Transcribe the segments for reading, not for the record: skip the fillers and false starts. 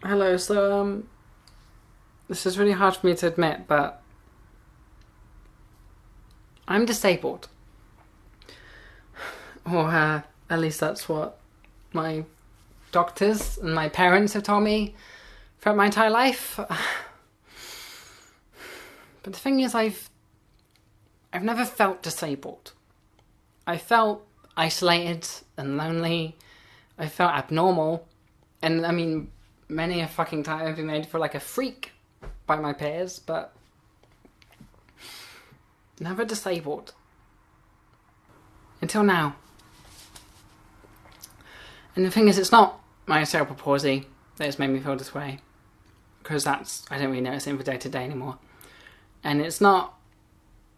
Hello, this is really hard for me to admit, but I'm disabled. Or, at least that's what my doctors and my parents have told me throughout my entire life. But the thing is, I've never felt disabled. I felt isolated and lonely. I felt abnormal. And, I mean, many a fucking time I've been made for like a freak by my peers, but never disabled. Until now. And the thing is, it's not my cerebral palsy that has made me feel this way, because I don't really notice it for day to day anymore. And it's not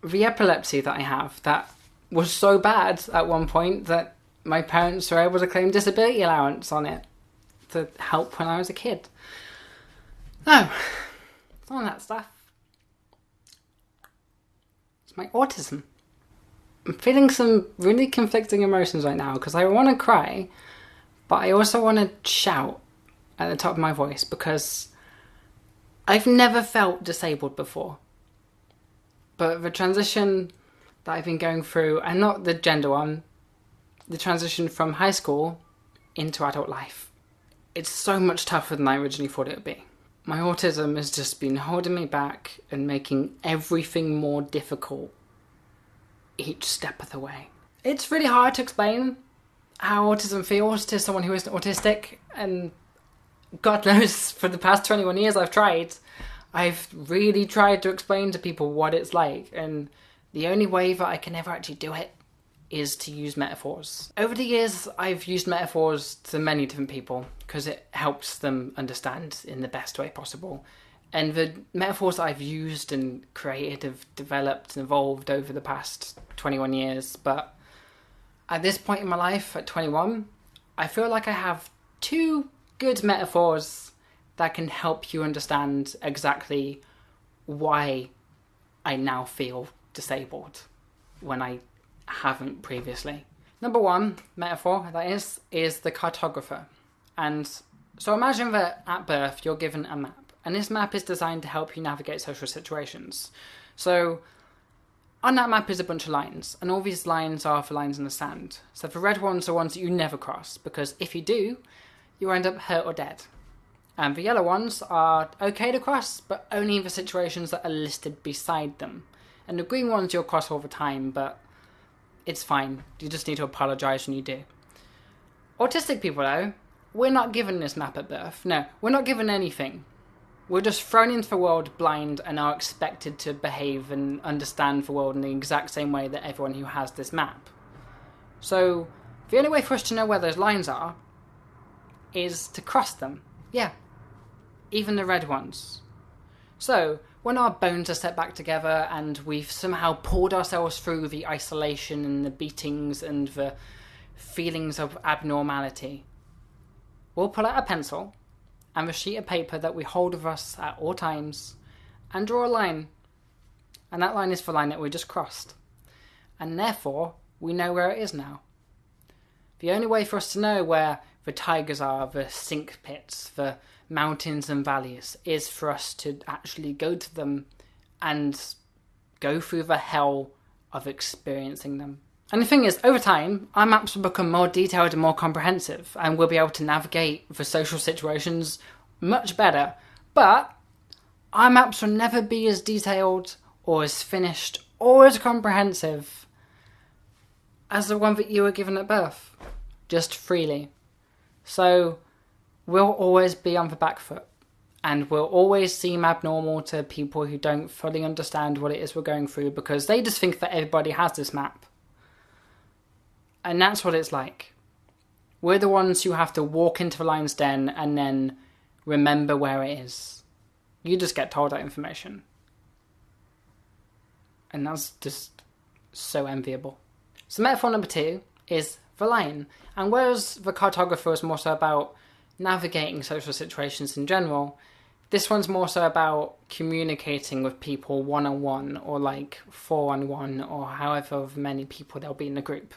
the epilepsy that I have that was so bad at one point that my parents were able to claim disability allowance on it to help when I was a kid. No, it's none of that stuff. It's my autism. I'm feeling some really conflicting emotions right now because I want to cry, but I also want to shout at the top of my voice because I've never felt disabled before. But the transition that I've been going through, and not the gender one, the transition from high school into adult life, it's so much tougher than I originally thought it would be. My autism has just been holding me back and making everything more difficult each step of the way. It's really hard to explain how autism feels to someone who isn't autistic, and God knows for the past 21 years I've tried. I've really tried to explain to people what it's like, and the only way that I can ever actually do it is to use metaphors. Over the years, I've used metaphors to many different people because it helps them understand in the best way possible. And the metaphors that I've used and created have developed and evolved over the past 21 years. But at this point in my life, at 21, I feel like I have two good metaphors that can help you understand exactly why I now feel disabled when I haven't previously. Number one metaphor, that is the cartographer. And so imagine that at birth you're given a map, and this map is designed to help you navigate social situations. So on that map is a bunch of lines, and all these lines are for lines in the sand. So the red ones are ones that you never cross, because if you do, you end up hurt or dead. And the yellow ones are okay to cross, but only in the situations that are listed beside them. And the green ones you'll cross all the time, but it's fine. You just need to apologise when you do. Autistic people, though, we're not given this map at birth. No, we're not given anything. We're just thrown into the world blind and are expected to behave and understand the world in the exact same way that everyone who has this map. So, the only way for us to know where those lines are is to cross them. Yeah. Even the red ones. So, when our bones are set back together and we've somehow pulled ourselves through the isolation and the beatings and the feelings of abnormality, we'll pull out a pencil and the sheet of paper that we hold with us at all times and draw a line. And that line is the line that we just crossed. And therefore, we know where it is now. The only way for us to know where the tigers are, the sink pits, the mountains and valleys, is for us to actually go to them and go through the hell of experiencing them. And the thing is, over time, our maps will become more detailed and more comprehensive, and we'll be able to navigate the social situations much better. But our maps will never be as detailed or as finished or as comprehensive as the one that you were given at birth, just freely. So we'll always be on the back foot, and we'll always seem abnormal to people who don't fully understand what it is we're going through, because they just think that everybody has this map. And that's what it's like. We're the ones who have to walk into the lion's den and then remember where it is. You just get told that information. And that's just so enviable. So metaphor number two is Verlaine. And whereas the cartographer is more so about navigating social situations in general, this one's more so about communicating with people one-on-one, or like 4-on-1, or however many people there'll be in the group.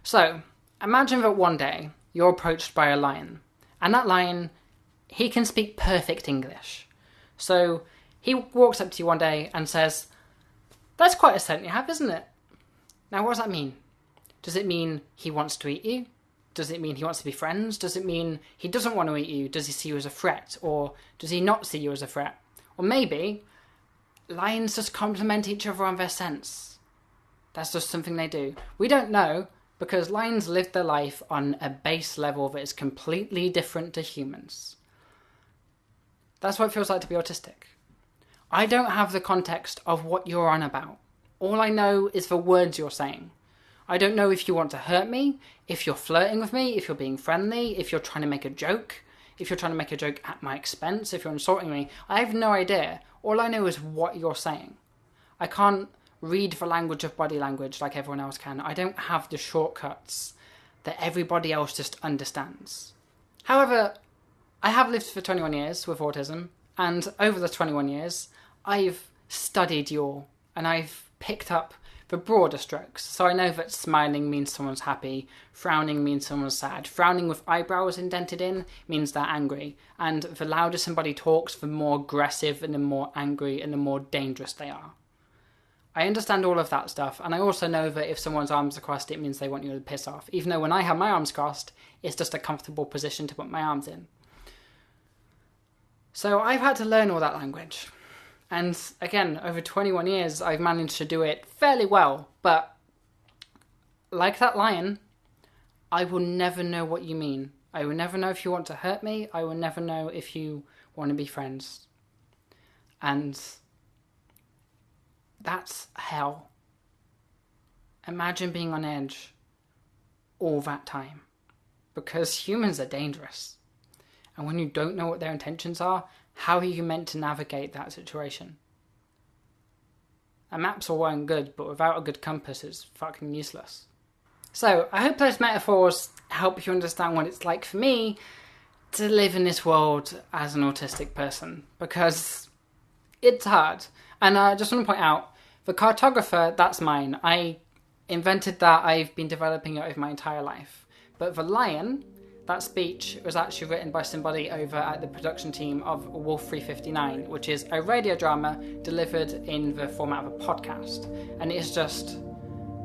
So, imagine that one day you're approached by a lion, and that lion he can speak perfect English. So he walks up to you one day and says, "That's quite a scent you have, isn't it?" Now, what does that mean? Does it mean he wants to eat you? Does it mean he wants to be friends? Does it mean he doesn't want to eat you? Does he see you as a threat? Or does he not see you as a threat? Or maybe lions just complement each other on their scents. That's just something they do. We don't know, because lions live their life on a base level that is completely different to humans. That's what it feels like to be autistic. I don't have the context of what you're on about. All I know is the words you're saying. I don't know if you want to hurt me, if you're flirting with me, if you're being friendly, if you're trying to make a joke, if you're trying to make a joke at my expense, if you're insulting me. I have no idea. All I know is what you're saying. I can't read the language of body language like everyone else can. I don't have the shortcuts that everybody else just understands. However, I have lived for 21 years with autism, and over the 21 years, I've studied you and I've picked up the broader strokes. So I know that smiling means someone's happy, frowning means someone's sad. Frowning with eyebrows indented in means they're angry. And the louder somebody talks, the more aggressive and the more angry and the more dangerous they are. I understand all of that stuff, and I also know that if someone's arms are crossed, it means they want you to piss off. Even though when I have my arms crossed, it's just a comfortable position to put my arms in. So I've had to learn all that language. And again, over 21 years, I've managed to do it fairly well. But like that lion, I will never know what you mean. I will never know if you want to hurt me. I will never know if you want to be friends. And that's hell. Imagine being on edge all that time. Because humans are dangerous. And when you don't know what their intentions are, how are you meant to navigate that situation? A map's all well and good, but without a good compass, it's fucking useless. So, I hope those metaphors help you understand what it's like for me to live in this world as an autistic person, because it's hard. And I just want to point out, the Cartographer, that's mine. I invented that. I've been developing it over my entire life. But the lion, that speech was actually written by somebody over at the production team of Wolf 359, which is a radio drama delivered in the format of a podcast. And it's just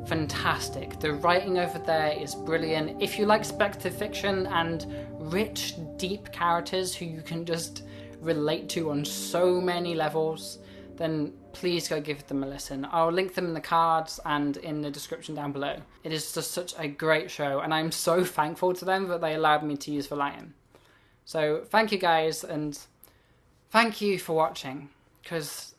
fantastic. The writing over there is brilliant. If you like speculative fiction and rich, deep characters who you can just relate to on so many levels, then please go give them a listen. I'll link them in the cards and in the description down below. It is just such a great show, and I'm so thankful to them that they allowed me to use Verlaine. So thank you guys, and thank you for watching, because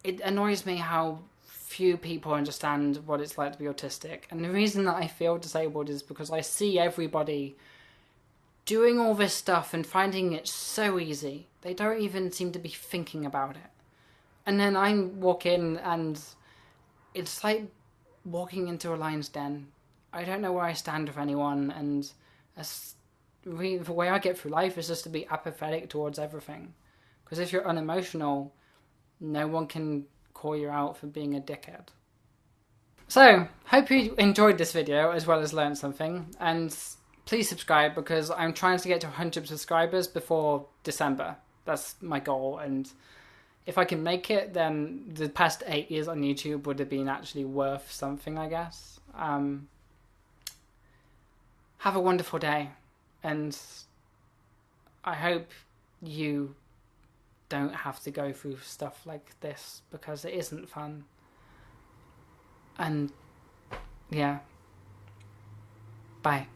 it annoys me how few people understand what it's like to be autistic. And the reason that I feel disabled is because I see everybody doing all this stuff and finding it so easy. They don't even seem to be thinking about it. And then I walk in and it's like walking into a lion's den. I don't know where I stand with anyone, and the way I get through life is just to be apathetic towards everything. Because if you're unemotional, no one can call you out for being a dickhead. So, hope you enjoyed this video as well as learned something, and please subscribe because I'm trying to get to 100 subscribers before December. That's my goal, and if I can make it, then the past 8 years on YouTube would have been actually worth something, I guess. Have a wonderful day, and I hope you don't have to go through stuff like this, because it isn't fun. And yeah, bye.